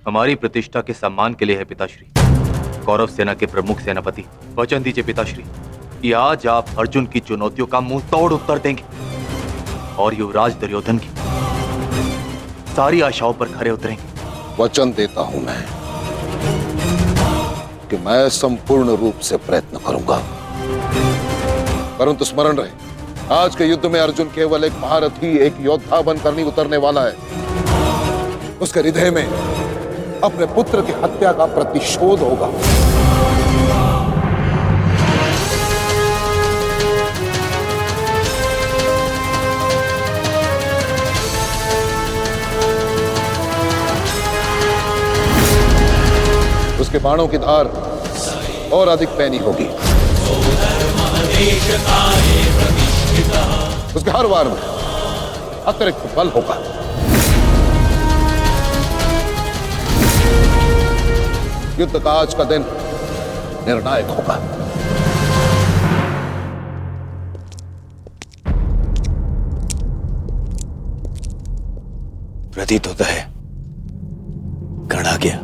हमारी प्रतिष्ठा के सम्मान के लिए है पिताश्री। कौरव सेना के प्रमुख सेनापति, वचन दीजिए पिताश्री कि आज आप अर्जुन की चुनौतियों का मुंह तोड़ उत्तर देंगे और युवराज दुर्योधन की सारी आशाओं पर खरे उतरेंगे। वचन देता हूं मैं कि मैं संपूर्ण रूप से प्रयत्न करूंगा। परंतु स्मरण रहे, आज के युद्ध में अर्जुन केवल एक महारथी, एक योद्धा बनकर नहीं उतरने वाला है। उसके हृदय में अपने पुत्र की हत्या का प्रतिशोध होगा। उसके बाणों की धार और अधिक पैनी होगी। उसके हर वार में अतिरिक्त बल होगा। युद्ध का आज का दिन निर्णायक होगा। प्रतीत होता है गण आ गया।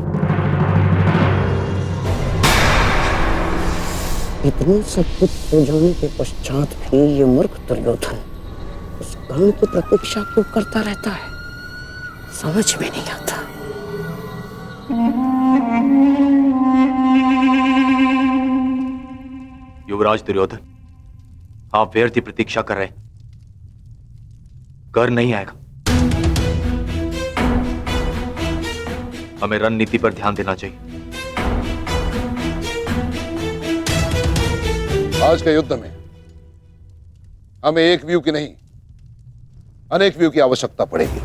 इतने सब कुछ हो जाने के पश्चात भी ये मूर्ख दुर्योधन उस गण की प्रतीक्षा क्यों करता रहता है, समझ में नहीं आता। युवराज दुर्योधन, आप व्यर्थ ही प्रतीक्षा कर रहे हैं। कर नहीं आएगा। हमें रणनीति पर ध्यान देना चाहिए। आज के युद्ध में हमें एक व्यू की नहीं, अनेक व्यू की आवश्यकता पड़ेगी।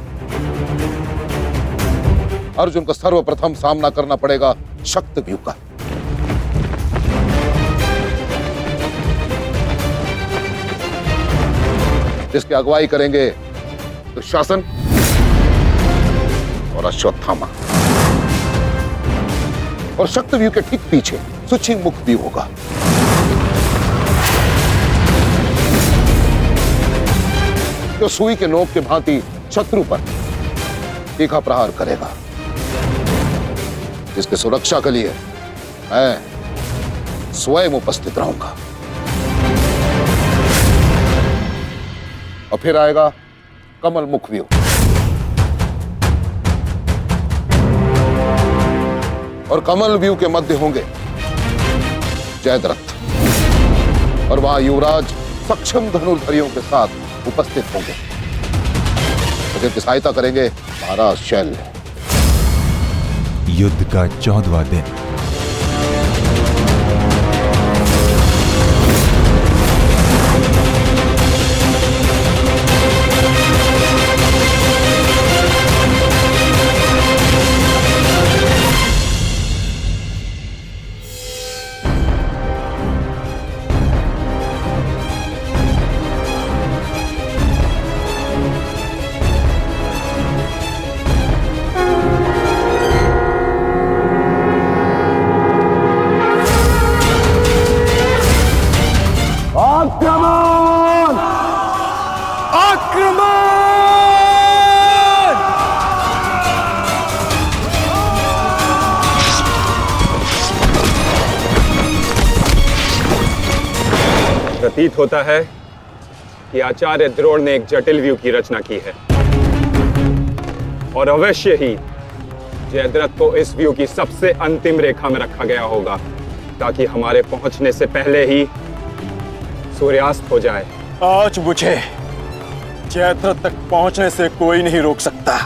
अर्जुन को सर्वप्रथम सामना करना पड़ेगा शक्त व्यू का। जिसकी अगुवाई करेंगे दुशासन और अश्वत्थामा। और शक्त व्यू के ठीक पीछे सुचिमुख व्यू होगा। जो सुई के नोक के भांति शत्रु पर तीखा प्रहार करेगा। जिसकी सुरक्षा के लिए मैं स्वयं उपस्थित रहूंगा। और फिर आएगा कमल मुख व्यू। और कमल व्यू के मध्य होंगे जयद्रथ। और वहां युवराज सक्षम धनुर्धरियों के साथ उपस्थित होंगे। तो जिनकी सहायता करेंगे महाराज शैल्य। युद्ध का 14वां दिन। प्रतीत होता है कि आचार्य द्रोण ने एक जटिल व्यू की रचना की है और अवश्य ही जयद्रथ को इस व्यू की सबसे अंतिम रेखा में रखा गया होगा ताकि हमारे पहुंचने से पहले ही सूर्यास्त हो जाए। आज मुझे जयद्रथ तक पहुंचने से कोई नहीं रोक सकता।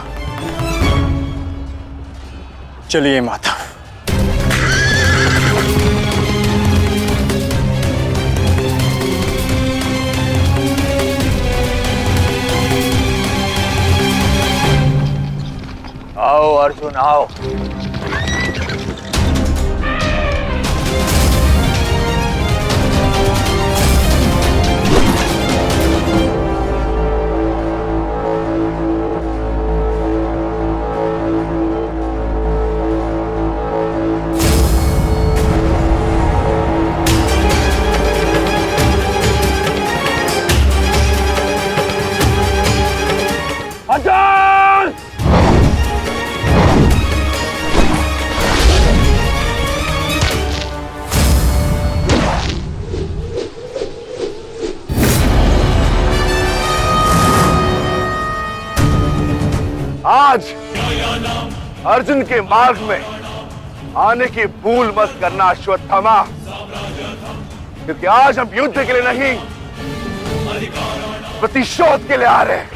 चलिए माता। आओ अर्जुन आओ। आज अर्जुन के मार्ग में आने की भूल मत करना अश्वत्थामा, क्योंकि आज हम युद्ध के लिए नहीं, प्रतिशोध के लिए आ रहे हैं।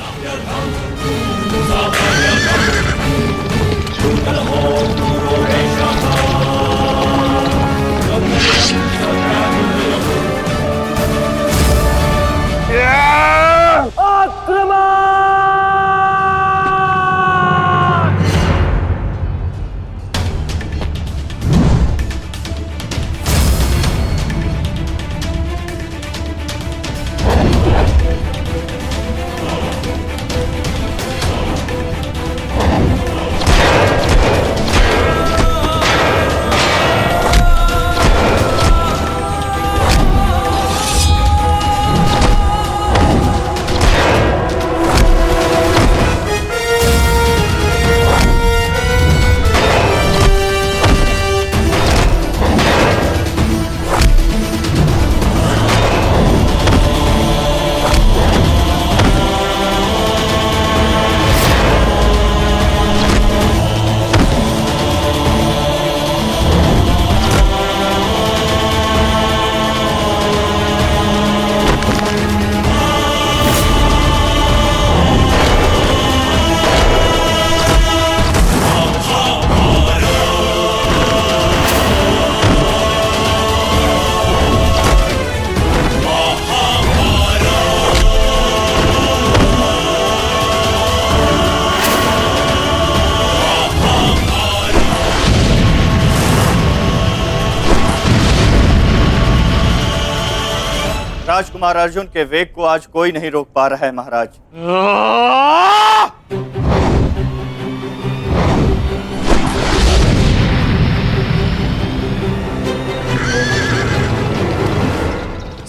राजकुमार अर्जुन के वेग को आज कोई नहीं रोक पा रहा है महाराज।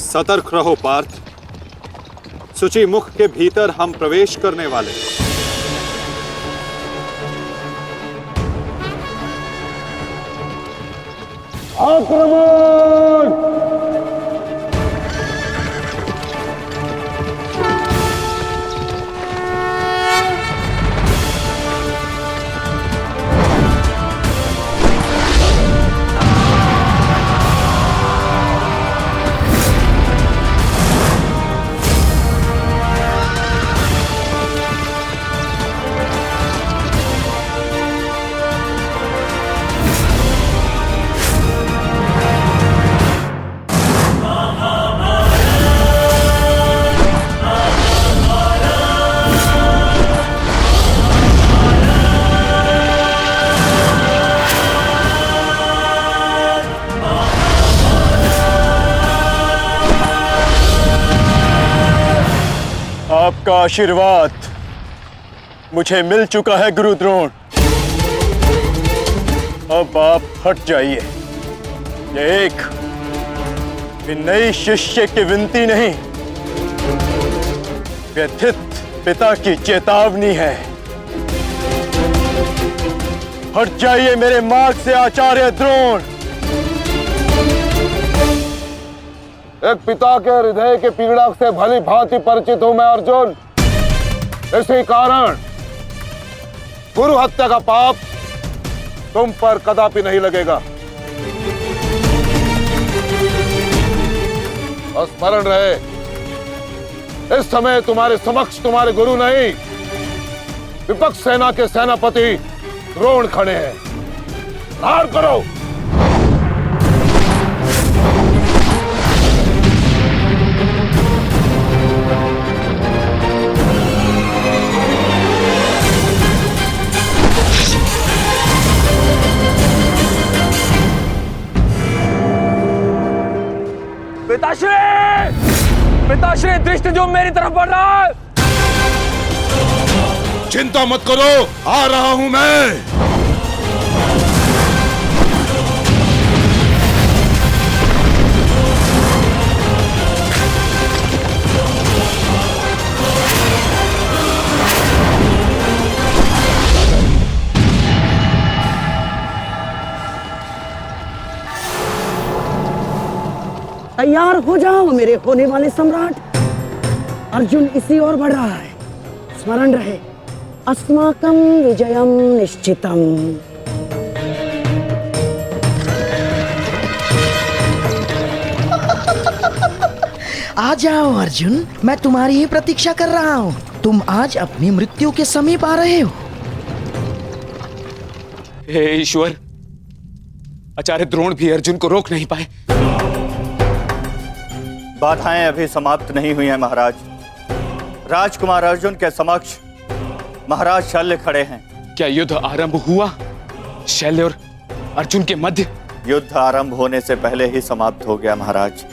सतर्क रहो पार्थ, सूची मुख के भीतर हम प्रवेश करने वाले। आक्रमण! आपका आशीर्वाद मुझे मिल चुका है गुरु द्रोण। अब आप हट जाइए। ये एक नई शिष्य की विनती नहीं, व्यथित पिता की चेतावनी है। हट जाइए मेरे मार्ग से आचार्य द्रोण। एक पिता के हृदय के पीड़ा से भली भांति परिचित हूं मैं अर्जुन। इसी कारण गुरु हत्या का पाप तुम पर कदापि नहीं लगेगा। और स्मरण रहे, इस समय तुम्हारे समक्ष तुम्हारे गुरु नहीं, विपक्ष सेना के सेनापति द्रोण खड़े हैं। प्रहार करो। पिताश्री दृष्टि जो मेरी तरफ बढ़ रहा है। चिंता मत करो, आ रहा हूं मैं। तैयार हो जाओ मेरे होने वाले सम्राट। अर्जुन इसी ओर बढ़ रहा है। स्मरण रहे, अस्माकं विजयं निश्चितम्। आ जाओ अर्जुन, मैं तुम्हारी ही प्रतीक्षा कर रहा हूँ। तुम आज अपनी मृत्यु के समीप आ रहे हो। हे ईश्वर, आचार्य द्रोण भी अर्जुन को रोक नहीं पाए। बाधाएं अभी समाप्त नहीं हुई हैं महाराज। राजकुमार अर्जुन के समक्ष महाराज शल्य खड़े हैं। क्या युद्ध आरंभ हुआ? शल्य और अर्जुन के मध्य? युद्ध आरंभ होने से पहले ही समाप्त हो गया महाराज।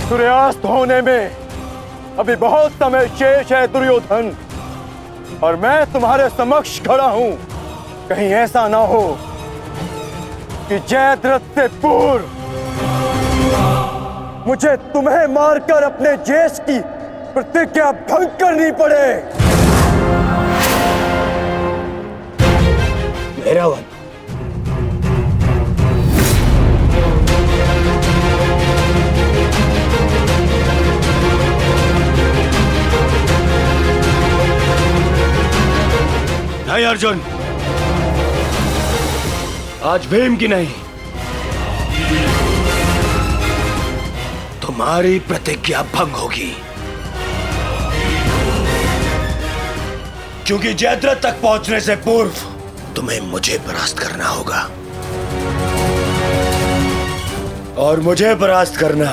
सूर्यास्त होने में अभी बहुत समय शेष है दुर्योधन, और मैं तुम्हारे समक्ष खड़ा हूं। कहीं ऐसा ना हो कि जयद्रथ से पूर्व मुझे तुम्हें मारकर अपने जेश की प्रतिज्ञा भंग करनी पड़े। मेरा वन नहीं अर्जुन, आज भीम की नहीं, तुम्हारी प्रतिज्ञा भंग होगी, क्योंकि जयद्रथ तक पहुंचने से पूर्व तुम्हें मुझे परास्त करना होगा, और मुझे परास्त करना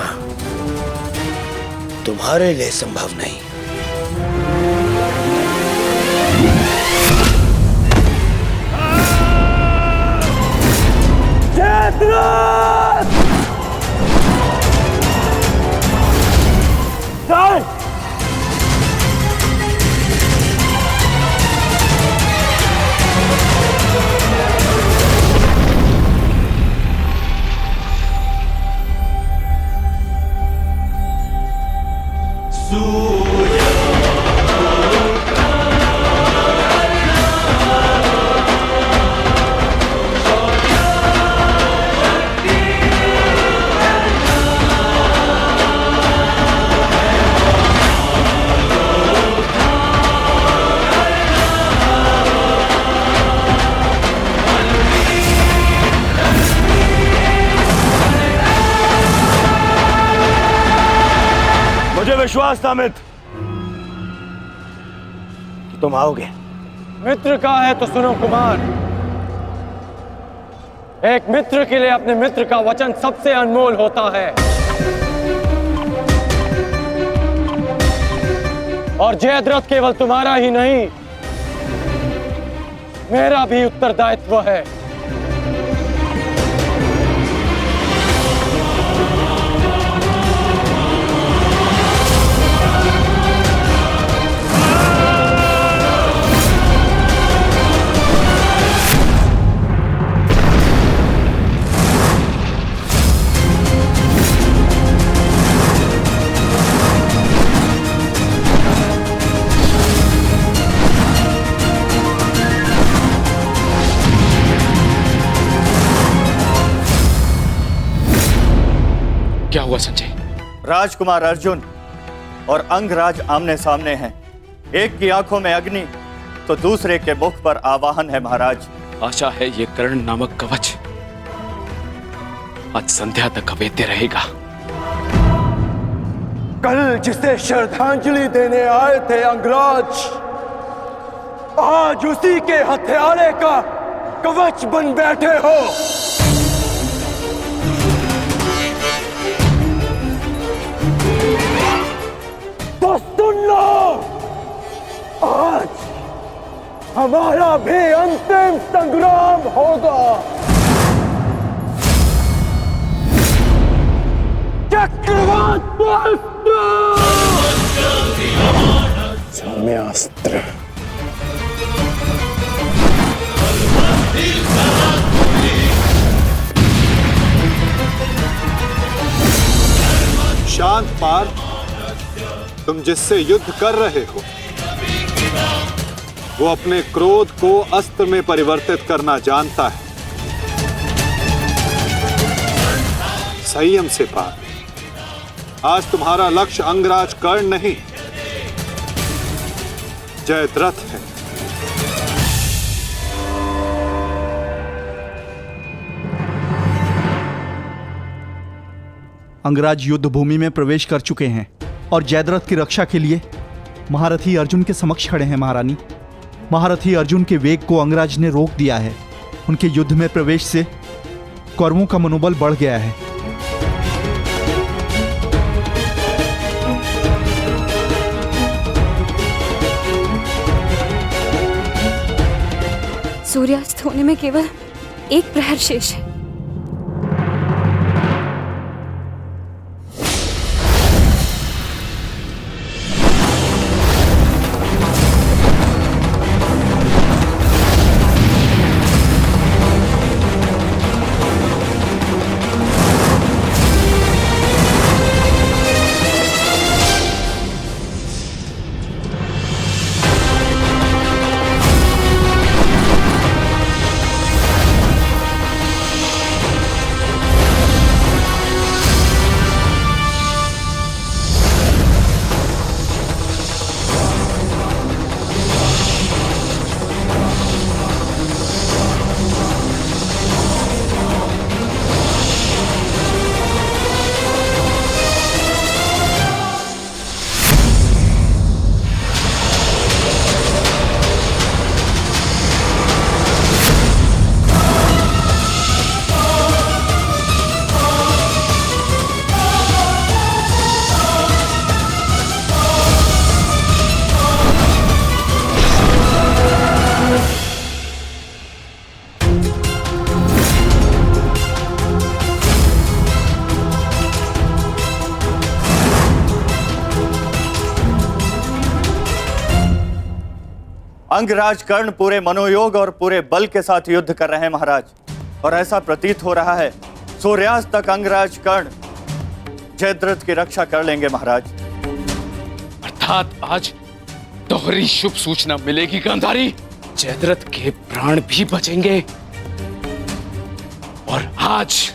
तुम्हारे लिए संभव नहीं। विश्वास था मित्र कि तुम आओगे। मित्र का है तो सुनो कुमार, एक मित्र के लिए अपने मित्र का वचन सबसे अनमोल होता है, और जयद्रथ केवल तुम्हारा ही नहीं, मेरा भी उत्तरदायित्व है। क्या हुआ संजय? राजकुमार अर्जुन और अंगराज आमने सामने हैं। एक की आंखों में अग्नि तो दूसरे के मुख पर आवाहन है महाराज। आशा है ये कर्ण नामक कवच आज संध्या तक अवैध रहेगा। कल जिसे श्रद्धांजलि देने आए थे अंगराज, आज उसी के हथियारे का कवच बन बैठे हो। तो सुन लो, आज हमारा भी अंतिम संग्राम होगा। चक्रवात सौम्यास्त्र। शांत पार्थ, तुम जिससे युद्ध कर रहे हो वो अपने क्रोध को अस्त्र में परिवर्तित करना जानता है। संयम से पार्थ, आज तुम्हारा लक्ष्य अंगराज कर्ण नहीं जयद्रथ है। अंगराज युद्ध भूमि में प्रवेश कर चुके हैं और जयद्रथ की रक्षा के लिए महारथी अर्जुन के समक्ष खड़े हैं। महारानी, महारथी अर्जुन के वेग को अंगराज ने रोक दिया है। उनके युद्ध में प्रवेश से कौरवों का मनोबल बढ़ गया है। सूर्यास्त होने में केवल एक प्रहर शेष है। अंगराज कर्ण पूरे मनोयोग और पूरे बल के साथ युद्ध कर रहे हैं महाराज, और ऐसा प्रतीत हो रहा है सूर्यास्त तक अंगराज कर्ण जयद्रथ की रक्षा कर लेंगे महाराज। अर्थात आज दोहरी शुभ सूचना मिलेगी गांधारी। जयद्रथ के प्राण भी बचेंगे और आज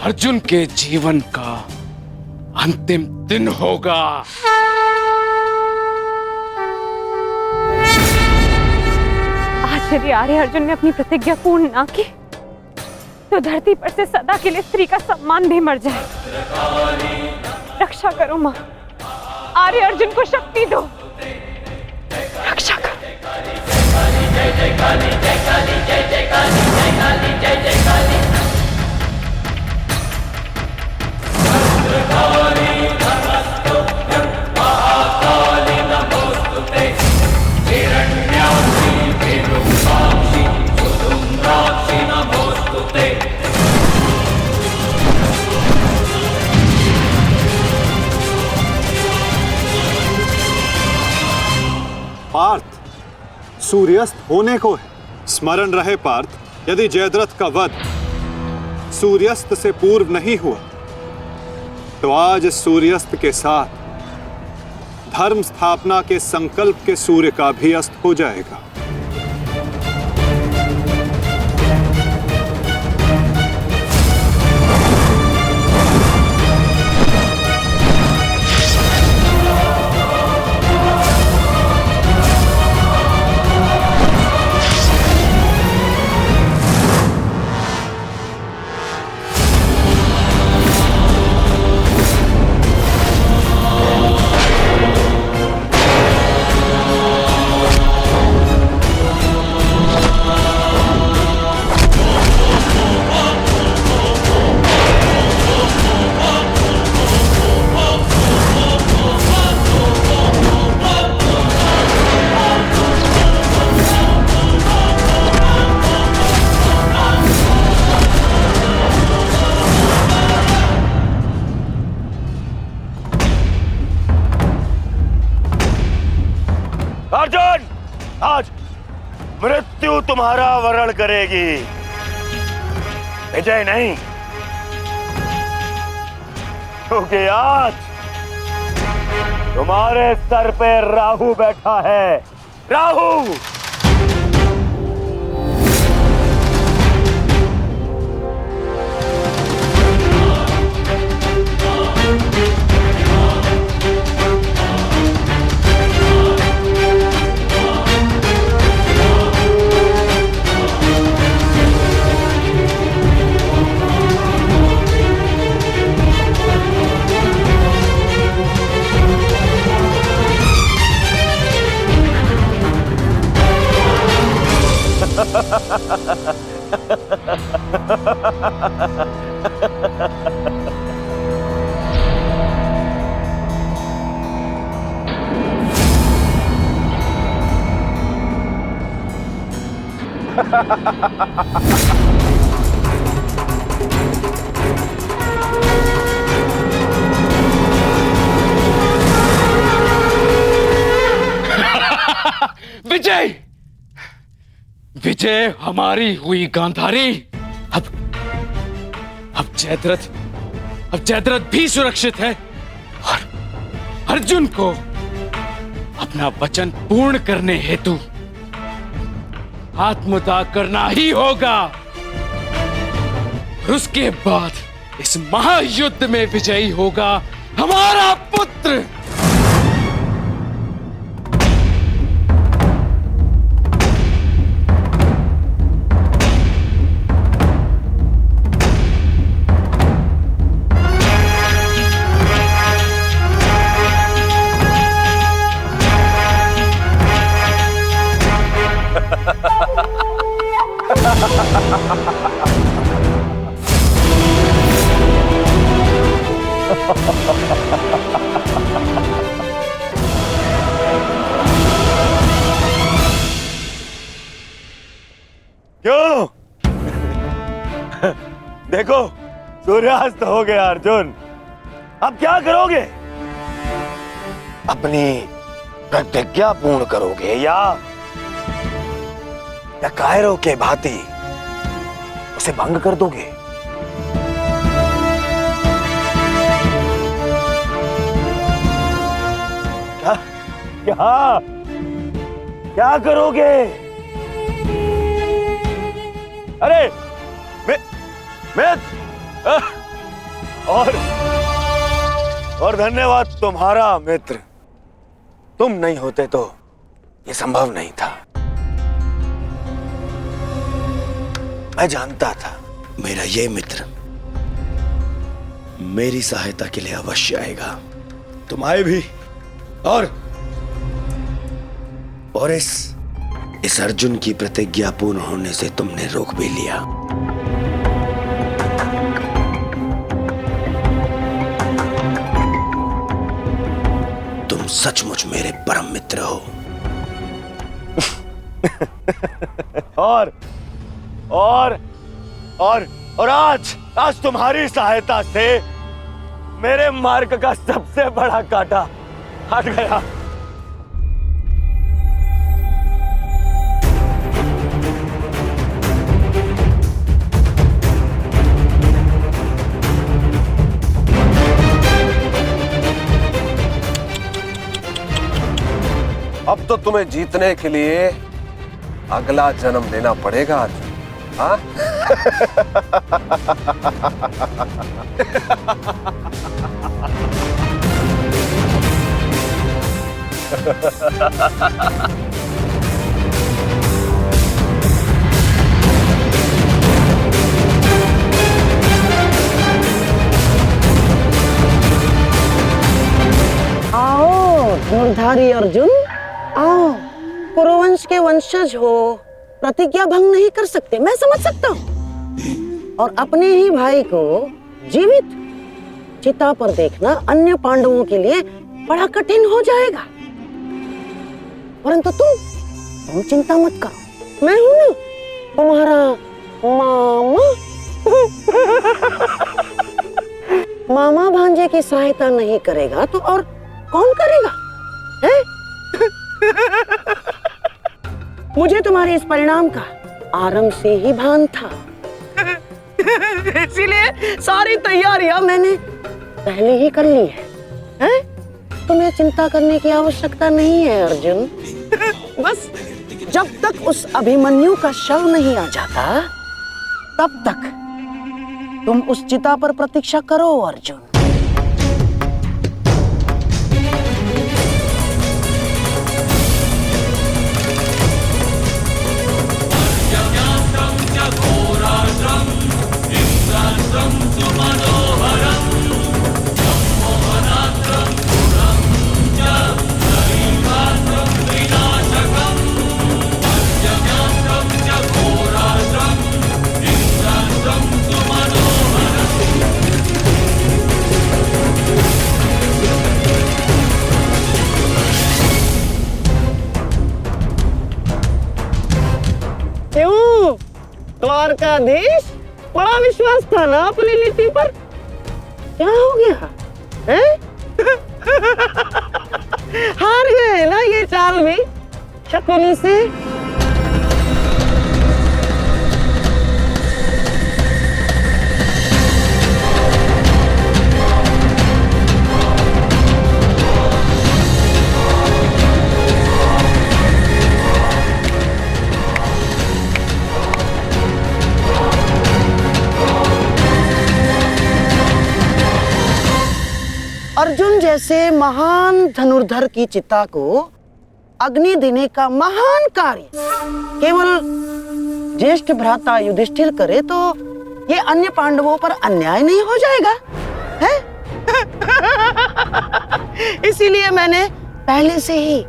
अर्जुन के जीवन का अंतिम दिन होगा। आज यदि आर्य अर्जुन ने अपनी प्रतिज्ञा पूर्ण ना की तो धरती पर से सदा के लिए स्त्री का सम्मान भी मर जाए। रक्षा करो मां, आर्य अर्जुन को शक्ति दो, रक्षा करो। जय जय काली, जय काली, जय जय काली, जय काली, जय जय काली। भद्रकाली नमस्तुभ्यं महाकाली नमोस्तुते हिरण्याक्षी विरूपाक्षी सुधूम्राक्षी नमोस्तुते। पार्थ, सूर्यास्त होने को है। स्मरण रहे पार्थ, यदि जयद्रथ का वध सूर्यास्त से पूर्व नहीं हुआ तो आज सूर्यास्त के साथ धर्म स्थापना के संकल्प के सूर्य का भी अस्त हो जाएगा। अर्जुन, आज मृत्यु तुम्हारा वरण करेगी, विजय नहीं। क्योंकि आज तुम्हारे सर पे राहु बैठा है। राहु! विजय! विजय हमारी हुई गांधारी। अब जयद्रथ भी सुरक्षित है और अर्जुन को अपना वचन पूर्ण करने हेतु आत्मदाह करना ही होगा। और उसके बाद इस महायुद्ध में विजयी होगा हमारा पुत्र। क्यों? देखो, सूर्यास्त हो गया अर्जुन। अब क्या करोगे? अपनी प्रतिज्ञा पूर्ण करोगे या कायरों के भांति उसे भंग कर दोगे? क्या करोगे? अरे और धन्यवाद तुम्हारा मित्र। तुम नहीं होते तो ये संभव नहीं था। मैं जानता था मेरा ये मित्र मेरी सहायता के लिए अवश्य आएगा। तुम आए भी और इस अर्जुन की प्रतिज्ञा पूर्ण होने से तुमने रोक भी लिया। तुम सचमुच मेरे परम मित्र हो। और आज तुम्हारी सहायता से मेरे मार्ग का सबसे बड़ा कांटा हट गया। अब तो तुम्हें जीतने के लिए अगला जन्म लेना पड़ेगा अर्जुन। हाँ? आओ धनुर्धारी अर्जुन, आओ। कुरुवंश के वंशज हो, प्रतिज्ञा भंग नहीं कर सकते, मैं समझ सकता हूँ। और अपने ही भाई को जीवित चिता पर देखना अन्य पांडवों के लिए बड़ा कठिन हो जाएगा। परंतु तुम चिंता मत करो, मैं हूं ना तुम्हारा मामा। मामा भांजे की सहायता नहीं करेगा तो और कौन करेगा? है? मुझे तुम्हारे इस परिणाम का आरंभ से ही भान था। इसीलिए सारी तैयारियां मैंने पहले ही कर ली है, हैं? तुम्हें चिंता करने की आवश्यकता नहीं है अर्जुन। बस जब तक उस अभिमन्यु का शव नहीं आ जाता तब तक तुम उस चिता पर प्रतीक्षा करो अर्जुन। क्यों द्वारकाधीश, बड़ा विश्वास था ना अपनी नीति पर? क्या हो गया हैं? हार गए ना ये चाल भी शकुनी से? अर्जुन जैसे महान धनुर्धर की चिता को अग्नि देने का महान कार्य केवल ज्येष्ठ भ्राता युधिष्ठिर करे तो ये अन्य पांडवों पर अन्याय नहीं हो जाएगा, है? इसीलिए मैंने पहले से ही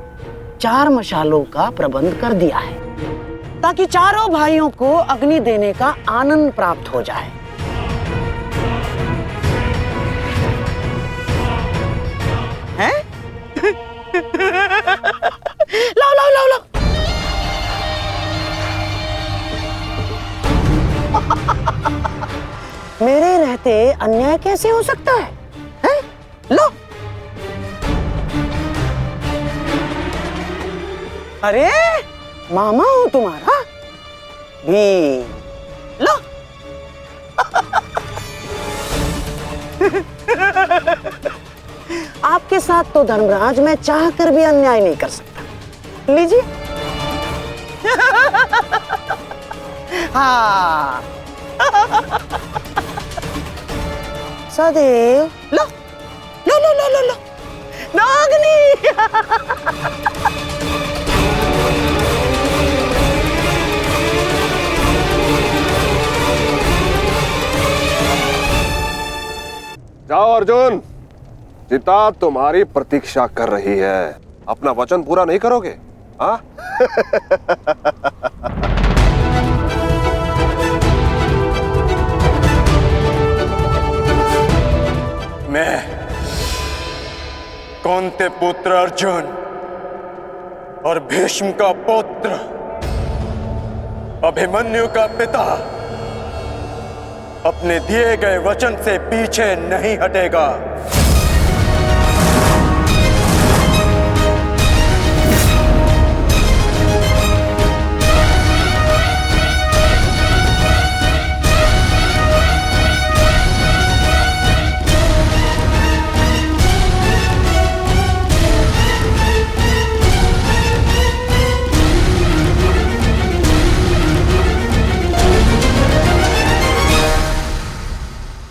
4 मशालों का प्रबंध कर दिया है ताकि चारों भाइयों को अग्नि देने का आनंद प्राप्त हो जाए। हैं? लाओ लाओ लाओ लाओ। मेरे रहते अन्याय कैसे हो सकता है? हैं? लो। अरे मामा हूं तुम्हारा भी, लो। आपके साथ तो धर्मराज मैं चाह कर भी अन्याय नहीं कर सकता। लीजिए। हाँ। सदैव लो लो लो लो लो लो नागनी। जाओ अर्जुन, चिता तुम्हारी प्रतीक्षा कर रही है। अपना वचन पूरा नहीं करोगे? हाँ? मैं कौंते पुत्र अर्जुन और भीष्म का पुत्र अभिमन्यु का पिता अपने दिए गए वचन से पीछे नहीं हटेगा।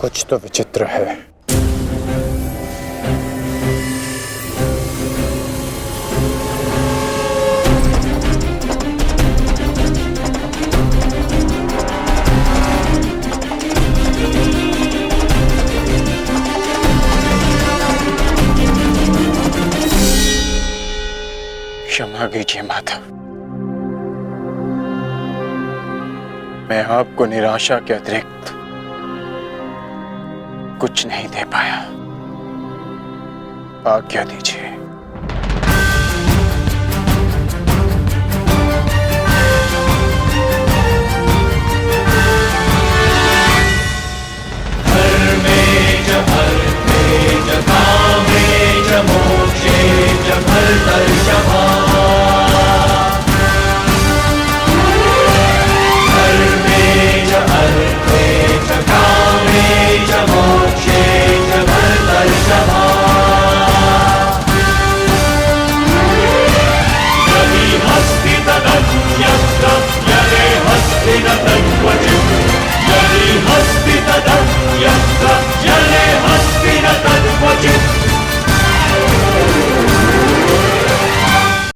कुछ तो विचित्र है। क्षमा कीजिए माता, मैं आपको निराशा के अतिरिक्त कुछ नहीं दे पाया। आज्ञा दीजिए।